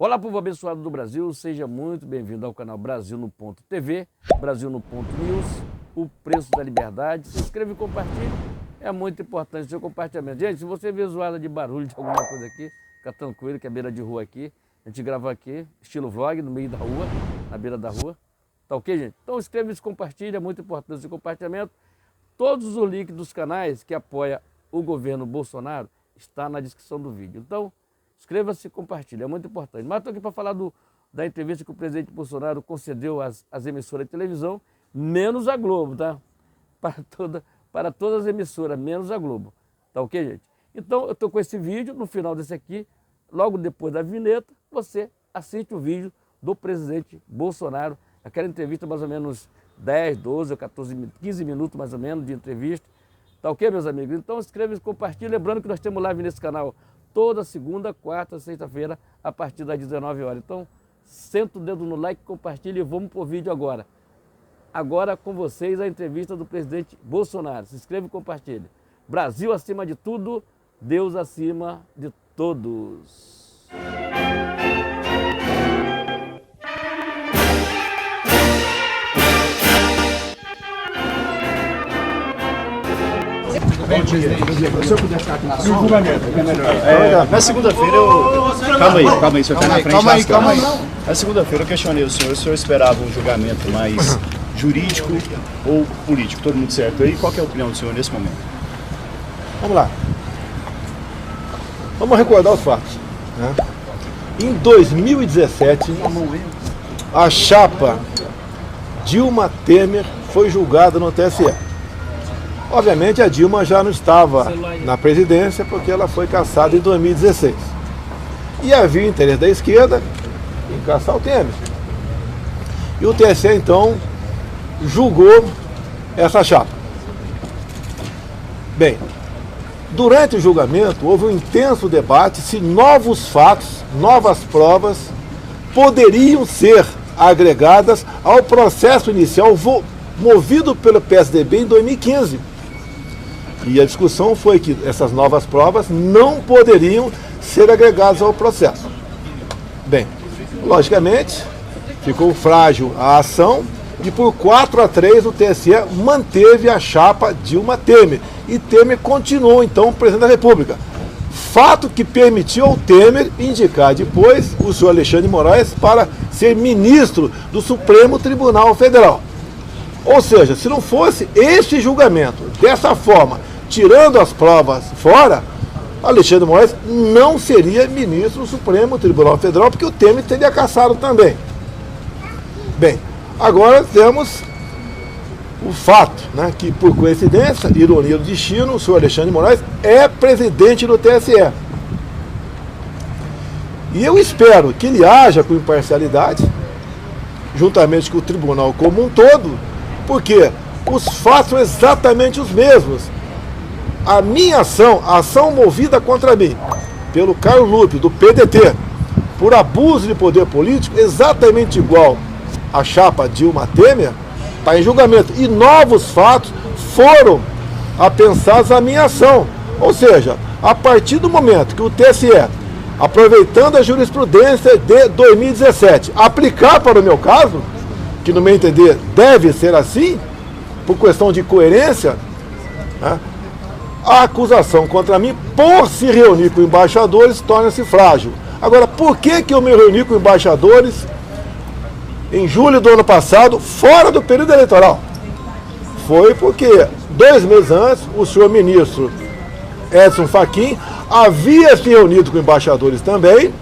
Olá, povo abençoado do Brasil, seja muito bem-vindo ao canal Brasil no Ponto TV, Brasil no Ponto News, o preço da liberdade. Se inscreva e compartilhe, é muito importante o seu compartilhamento. Gente, se você vê zoada de barulho de alguma coisa aqui, fica tranquilo que é beira de rua aqui, a gente grava aqui, estilo vlog, no meio da rua, na beira da rua. Tá ok, gente? Então inscreva e compartilhe, é muito importante o seu compartilhamento. Todos os links dos canais que apoiam o governo Bolsonaro estão na descrição do vídeo. Então, inscreva-se e compartilhe, é muito importante. Mas estou aqui para falar da entrevista que o presidente Bolsonaro concedeu às emissoras de televisão, menos a Globo, tá? Para todas as emissoras, menos a Globo. Tá ok, gente? Então, eu estou com esse vídeo, no final desse aqui, logo depois da vinheta, você assiste o vídeo do presidente Bolsonaro, aquela entrevista mais ou menos 10, 12 ou 14, 15 minutos mais ou menos de entrevista. Tá ok, meus amigos? Então, inscreva-se e compartilhe. Lembrando que nós temos live nesse canal toda segunda, quarta, sexta-feira, a partir das 19 horas. Então, senta o dedo no like, compartilhe e vamos pro vídeo agora. Agora com vocês a entrevista do presidente Bolsonaro. Se inscreva e compartilhe. Brasil acima de tudo, Deus acima de todos. Bom dia. O senhor podia ficar aqui na sua? Na segunda-feira eu... Calma aí, o senhor está na frente. Calma aí. Na segunda-feira eu questionei o senhor esperava um julgamento mais jurídico ou político, todo mundo certo aí? Qual que é a opinião do senhor nesse momento? Vamos lá. Vamos recordar os fatos, né? Em 2017, a chapa Dilma Temer foi julgada no TSE. Obviamente a Dilma já não estava na presidência porque ela foi cassada em 2016. E havia interesse da esquerda em cassar o Temer. E o TSE então julgou essa chapa. Bem, durante o julgamento houve um intenso debate se novos fatos, novas provas poderiam ser agregadas ao processo inicial movido pelo PSDB em 2015. E a discussão foi que essas novas provas não poderiam ser agregadas ao processo. Bem, logicamente, ficou frágil a ação e por 4-3 o TSE manteve a chapa Dilma Temer. E Temer continuou, então, presidente da República. Fato que permitiu ao Temer indicar depois o senhor Alexandre de Moraes para ser ministro do Supremo Tribunal Federal. Ou seja, se não fosse este julgamento, dessa forma, tirando as provas fora, Alexandre de Moraes não seria ministro do Supremo Tribunal Federal, porque o Temer teria cassado também. Bem, agora temos o fato, né, que por coincidência, ironia do destino, o senhor Alexandre de Moraes é presidente do TSE. E eu espero que ele haja com imparcialidade, juntamente com o tribunal como um todo, porque os fatos são exatamente os mesmos. A minha ação, a ação movida contra mim, pelo Carlos Lupe, do PDT, por abuso de poder político, exatamente igual à chapa Dilma Temer, está em julgamento. E novos fatos foram apensados à minha ação. Ou seja, a partir do momento que o TSE, aproveitando a jurisprudência de 2017, aplicar para o meu caso, que no meu entender deve ser assim, por questão de coerência, né, a acusação contra mim, por se reunir com embaixadores, torna-se frágil. Agora, por que eu me reuni com embaixadores em julho do ano passado, fora do período eleitoral? Foi porque 2 meses antes, o senhor ministro Edson Fachin havia se reunido com embaixadores também,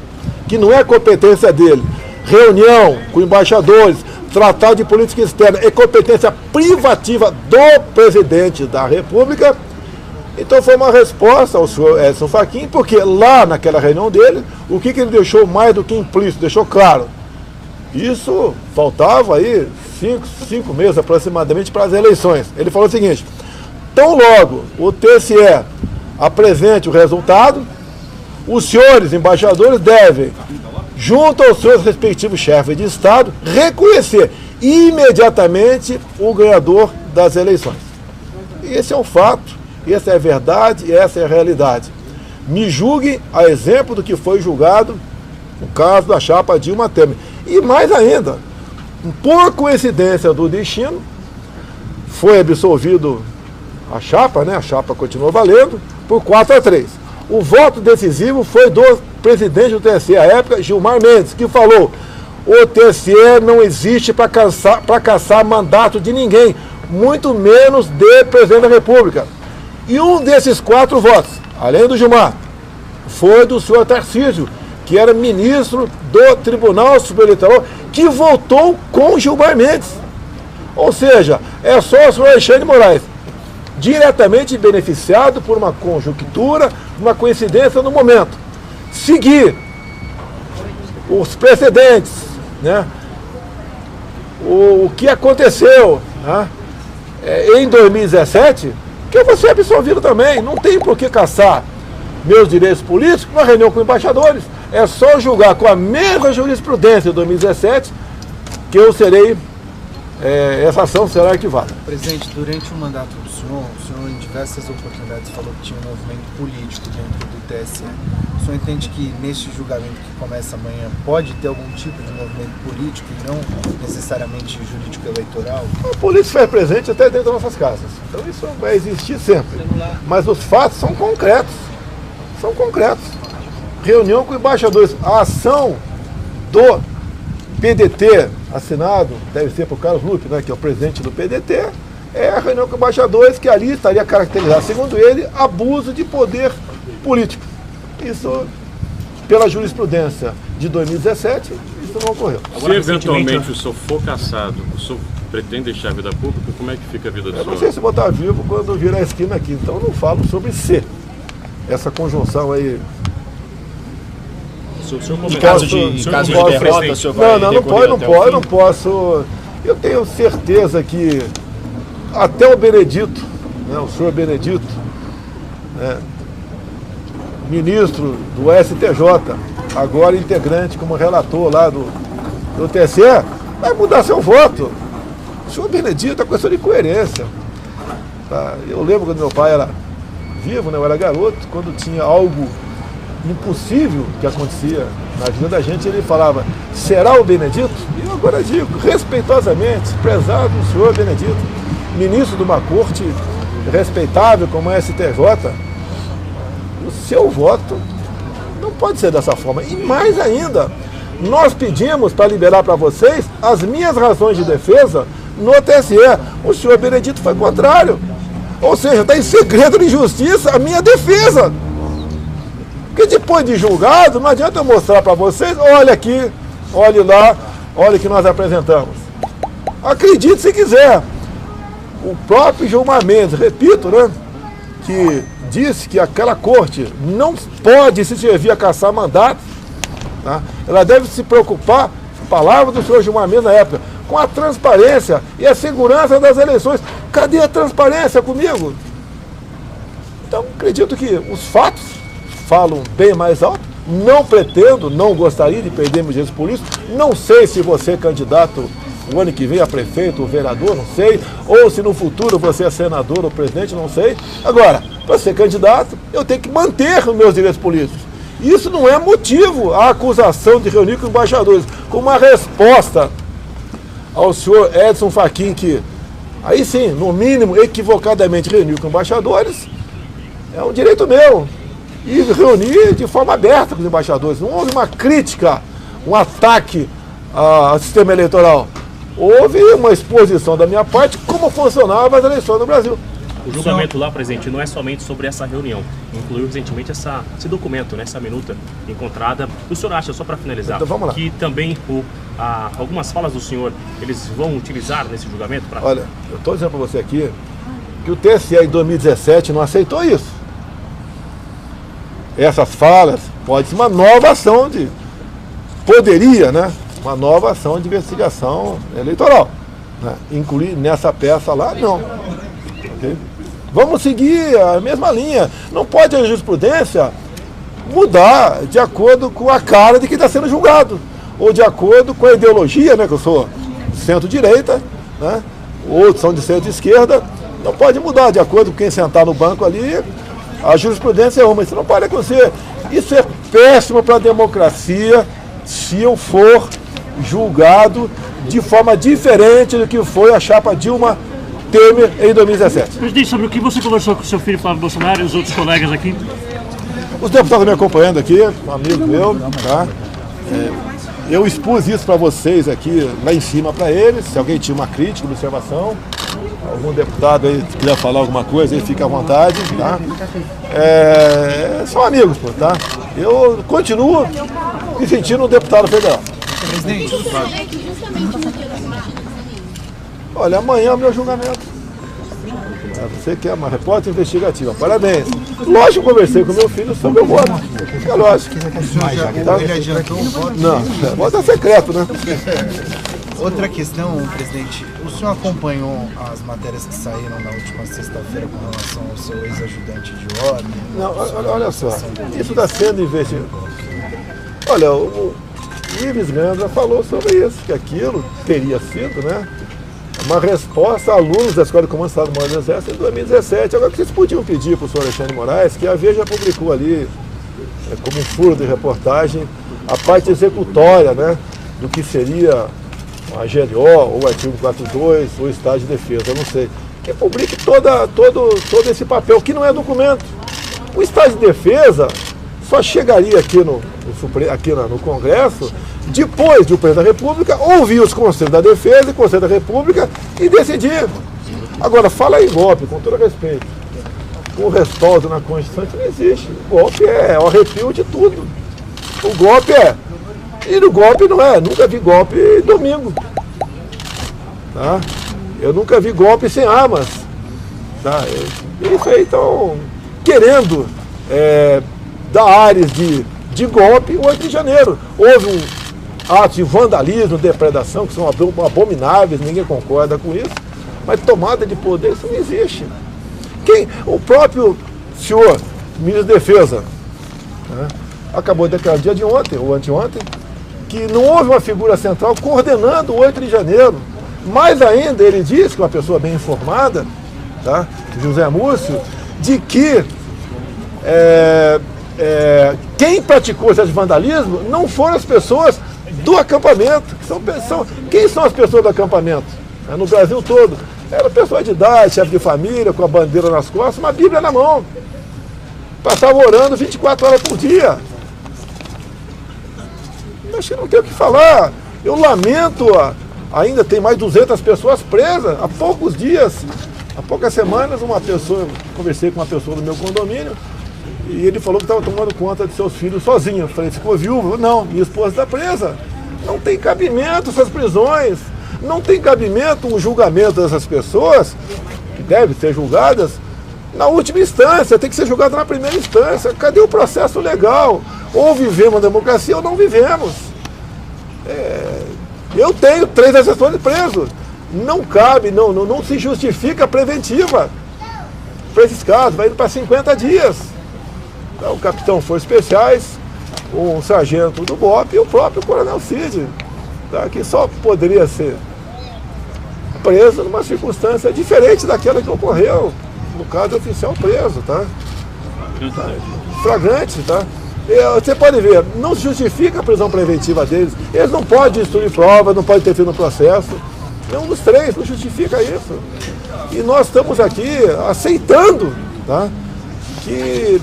que não é competência dele. Reunião com embaixadores, tratado de política externa, é competência privativa do presidente da República. Então foi uma resposta ao senhor Edson Fachin, porque lá naquela reunião dele, o que ele deixou mais do que implícito, deixou claro. Isso faltava aí 5 meses aproximadamente para as eleições. Ele falou o seguinte: tão logo o TSE apresente o resultado, os senhores embaixadores devem, junto aos seus respectivos chefes de Estado, reconhecer imediatamente o ganhador das eleições. E esse é o fato. Essa é a verdade e essa é a realidade. Me julguem a exemplo do que foi julgado no caso da chapa Dilma Temer. E mais ainda, por coincidência do destino, foi absolvido a chapa, né? A chapa continuou valendo, por 4-3. O voto decisivo foi do presidente do TSE à época, Gilmar Mendes, que falou: o TSE não existe para caçar mandato de ninguém, muito menos de presidente da República. E um desses 4 votos, além do Gilmar, foi do senhor Tarcísio, que era ministro do Tribunal Superior Eleitoral, que votou com Gilmar Mendes. Ou seja, é só o senhor Alexandre de Moraes, diretamente beneficiado por uma conjuntura, uma coincidência no momento, seguir os precedentes, né? O que aconteceu, né? Em 2017, que eu vou ser absolvido também. Não tem por que caçar meus direitos políticos numa reunião com embaixadores. É só julgar com a mesma jurisprudência de 2017 que eu serei, essa ação será arquivada. Presidente, durante o mandato do senhor em diversas oportunidades falou que tinha um movimento político dentro do TSE. O senhor entende que neste julgamento que começa amanhã pode ter algum tipo de movimento político e não necessariamente jurídico eleitoral? A polícia foi presente até dentro das nossas casas. Então isso vai existir sempre. Mas os fatos são concretos. São concretos. Reunião com embaixadores. A ação do PDT, assinado, deve ser por Carlos Lupe, né, que é o presidente do PDT, é a reunião com embaixadores que ali estaria caracterizado, segundo ele, abuso de poder político. Isso, pela jurisprudência de 2017, isso não ocorreu. Se eventualmente o senhor for cassado, o senhor pretende deixar a vida pública, como é que fica a vida do senhor? Eu não sei se vou estar vivo quando virar a esquina aqui, então eu não falo sobre ser. Essa conjunção aí. Em caso de derrota, o senhor vai não posso. Eu tenho certeza que até o Benedito, né, o senhor Benedito, né, ministro do STJ, agora integrante como relator lá do TSE, vai mudar seu voto. O senhor Benedito é questão de coerência. Tá? Eu lembro quando meu pai era vivo, né, eu era garoto, quando tinha algo impossível que acontecia na vida da gente, ele falava: será o Benedito? E eu agora digo, respeitosamente, prezado o senhor Benedito, ministro de uma corte respeitável como a STJ, o seu voto não pode ser dessa forma. E mais ainda, nós pedimos para liberar para vocês as minhas razões de defesa no TSE. O senhor Benedito foi contrário. Ou seja, está em segredo de justiça a minha defesa. Porque depois de julgado, não adianta eu mostrar para vocês: olha aqui, olhe lá, olha o que nós apresentamos. Acredite se quiser. O próprio Gilmar Mendes, repito, né, que disse que aquela corte não pode se servir a caçar mandatos, tá? Ela deve se preocupar, palavra do senhor Gilmar Mendes na época, com a transparência e a segurança das eleições. Cadê a transparência comigo? Então, acredito que os fatos falam bem mais alto. Não pretendo, não gostaria de perder meus direitos políticos. Não sei se você é candidato o ano que vem a prefeito ou vereador, não sei. Ou se no futuro você é senador ou presidente, não sei. Agora, para ser candidato, eu tenho que manter os meus direitos políticos. Isso não é motivo à acusação de reunir com embaixadores. Como uma resposta ao senhor Edson Fachin, que aí sim, no mínimo, equivocadamente reuniu com embaixadores, é um direito meu. E reunir de forma aberta com os embaixadores. Não houve uma crítica, um ataque ao sistema eleitoral. Houve uma exposição da minha parte como funcionavam as eleições no Brasil. O julgamento lá, presidente, não é somente sobre essa reunião. Incluiu recentemente esse documento, né, essa minuta encontrada. O senhor acha, só para finalizar, então, vamos lá, que também algumas falas do senhor, eles vão utilizar nesse julgamento? Olha, eu estou dizendo para você aqui que o TSE em 2017 não aceitou isso. Essas falas pode ser uma nova ação poderia, né? Uma nova ação de investigação eleitoral, né? Incluir nessa peça lá, não. Okay? Vamos seguir a mesma linha. Não pode a jurisprudência mudar de acordo com a cara de quem está sendo julgado, ou de acordo com a ideologia, né? Que eu sou centro-direita, né? Outros são de centro-esquerda. Não pode mudar de acordo com quem sentar no banco ali. A jurisprudência é uma, isso não pode acontecer. Isso é péssimo para a democracia se eu for julgado de forma diferente do que foi a chapa Dilma Temer em 2017. Presidente, sobre o que você conversou com o seu filho Flávio Bolsonaro e os outros colegas aqui? Os deputados me acompanhando aqui, um amigo meu, tá? Eu expus isso para vocês aqui, lá em cima para eles, se alguém tinha uma crítica, uma observação, algum deputado aí quiser falar alguma coisa, aí fica à vontade, tá? São amigos, pô, tá? Eu continuo me sentindo um deputado federal. Presidente, olha, amanhã é o meu julgamento. Você que é uma repórter investigativa, parabéns. Lógico que eu conversei com meu filho sobre o voto. É lógico. Ele adiantou o voto? Não, o voto é secreto, né? Outra questão, presidente, o senhor acompanhou as matérias que saíram na última sexta-feira com relação ao seu ex-ajudante de ordem? Não, olha só, isso está sendo investigado. Olha, o Ives Gandra falou sobre isso, que aquilo teria sido, né, uma resposta a alunos da Escola de Comando do Estado-Maior do Exército em 2017. Agora, que vocês podiam pedir para o senhor Alexandre Moraes, que a Veja publicou ali, como um furo de reportagem, a parte executória, né, do que seria a GLO, ou o artigo 42, ou o estado de defesa, eu não sei. Que publique todo esse papel, que não é documento. O estado de defesa só chegaria aqui no Congresso depois de o Presidente da República ouvir os Conselhos da Defesa e Conselho da República e decidir. Agora, fala em golpe, com todo respeito. O respaldo na Constituição não existe. O golpe é o arrepio de tudo. O golpe é. E no golpe não é. Nunca vi golpe domingo. Tá? Eu nunca vi golpe sem armas. Tá? Isso aí estão querendo dar áreas de golpe o 8 de janeiro. Houve um ato de vandalismo, depredação, que são abomináveis, ninguém concorda com isso, mas tomada de poder, isso não existe. O próprio senhor ministro da Defesa, né, acabou de declarar dia de ontem, ou anteontem, que não houve uma figura central coordenando o 8 de janeiro. Mais ainda, ele disse, que uma pessoa bem informada, tá, José Múcio, de que quem praticou esse vandalismo não foram as pessoas do acampamento. Quem são as pessoas do acampamento? No Brasil todo. Era pessoa de idade, chefe de família, com a bandeira nas costas, uma Bíblia na mão. Passava orando 24 horas por dia. Acho que não tem o que falar. Eu lamento, ainda tem mais de 200 pessoas presas. Há poucos dias, há poucas semanas, conversei com uma pessoa do meu condomínio, e ele falou que estava tomando conta de seus filhos sozinho. Eu falei, ficou viúvo? Não, minha esposa está presa. Não tem cabimento essas prisões. Não tem cabimento um julgamento dessas pessoas, que devem ser julgadas, na última instância. Tem que ser julgado na primeira instância. Cadê o processo legal? Ou vivemos a democracia ou não vivemos. Eu tenho 3 assessores presos. Não cabe, não se justifica a preventiva para esses casos. Vai indo para 50 dias. O capitão Forças Especiais, o sargento do BOP e o próprio coronel Cid, tá, que só poderia ser preso numa circunstância diferente daquela que ocorreu no caso do oficial preso, tá? Flagrante, tá? Você pode ver, não se justifica a prisão preventiva deles. Eles não podem destruir provas, não podem ter fim no processo. Nenhum dos 3 não justifica isso. E nós estamos aqui aceitando, tá, que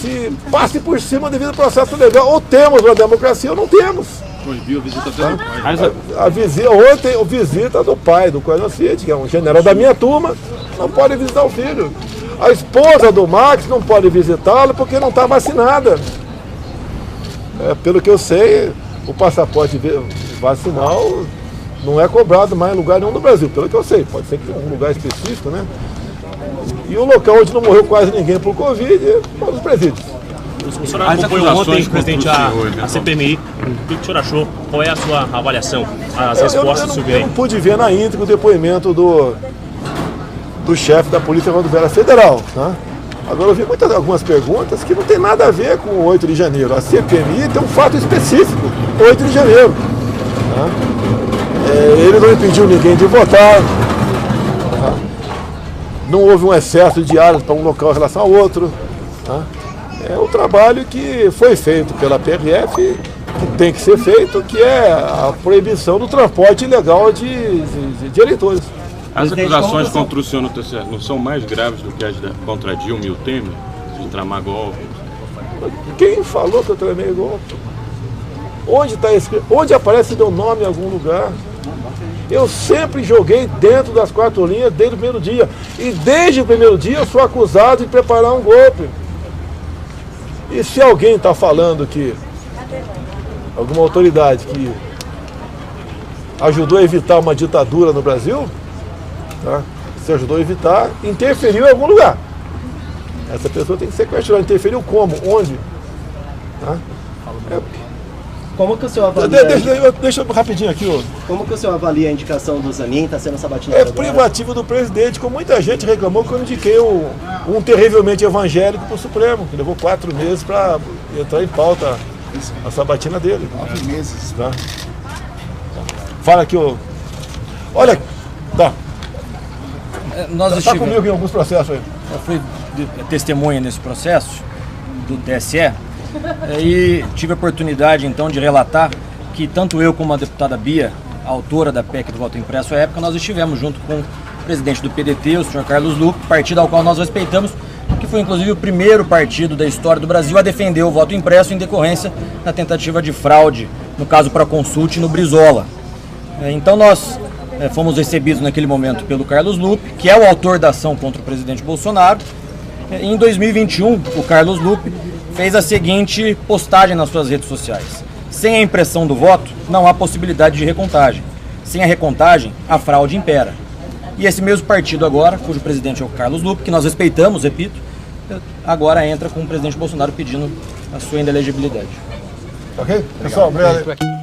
se passe por cima devido ao processo legal. Ou temos uma democracia ou não temos. Proibiu a visita até do pai. Ontem, a visita do pai, do coronel Cid, que é um general da minha turma, não pode visitar o filho. A esposa do Max não pode visitá-lo porque não está vacinada. Pelo que eu sei, o passaporte vacinal não é cobrado mais em lugar nenhum do Brasil. Pelo que eu sei, pode ser que tenha um lugar específico, né? E o local onde não morreu quase ninguém por Covid é os presídios. O senhor acompanhou ontem, presidente, a CPMI. O que o senhor achou? Qual é a sua avaliação? As respostas sobre aí? Eu não pude ver na íntegra o depoimento do chefe da Polícia Rodoviária Federal. Tá? Agora eu vi algumas perguntas que não tem nada a ver com o 8 de janeiro. A CPMI tem um fato específico, 8 de janeiro. Tá? Ele não impediu ninguém de votar. Tá? Não houve um excesso de diários para um local em relação ao outro. Tá? É um trabalho que foi feito pela PRF que tem que ser feito, que é a proibição do transporte ilegal de eleitores. As acusações contra o senhor no TCE não são mais graves do que as contra Dilma e o Temer, de tramar golpe? Quem falou que eu tramei golpe? Onde está escrito? Onde aparece meu nome em algum lugar? Eu sempre joguei dentro das 4 linhas desde o primeiro dia. E desde o primeiro dia eu sou acusado de preparar um golpe. E se alguém está falando que alguma autoridade que ajudou a evitar uma ditadura no Brasil, tá? Se ajudou a evitar, interferiu em algum lugar. Essa pessoa tem que ser questionada. Interferiu como? Onde? Tá? Como que o senhor avalia? Deixa eu rapidinho aqui, ó. Como que o senhor avalia a indicação do Zanin? Está sendo sabatinado? É privativo do presidente, como muita gente reclamou que eu indiquei um terrivelmente evangélico para o Supremo, que levou 4 meses para entrar em pauta a sabatina dele. 9 meses. Tá? Fala aqui, ó. Olha, tá. Tá comigo em alguns processos aí. Eu fui testemunha nesse processo do TSE e tive a oportunidade então de relatar que tanto eu como a deputada Bia, a autora da PEC do voto impresso à época, nós estivemos junto com o presidente do PDT, o senhor Carlos Lupe, partido ao qual nós respeitamos, que foi inclusive o primeiro partido da história do Brasil a defender o voto impresso em decorrência da tentativa de fraude, no caso Proconsult no Brizola. Então nós fomos recebidos naquele momento pelo Carlos Lupe, que é o autor da ação contra o presidente Bolsonaro. Em 2021, o Carlos Lupe fez a seguinte postagem nas suas redes sociais: sem a impressão do voto, não há possibilidade de recontagem. Sem a recontagem, a fraude impera. E esse mesmo partido agora, cujo presidente é o Carlos Lupe, que nós respeitamos, repito, agora entra com o presidente Bolsonaro pedindo a sua inelegibilidade. Ok? Pessoal, obrigado.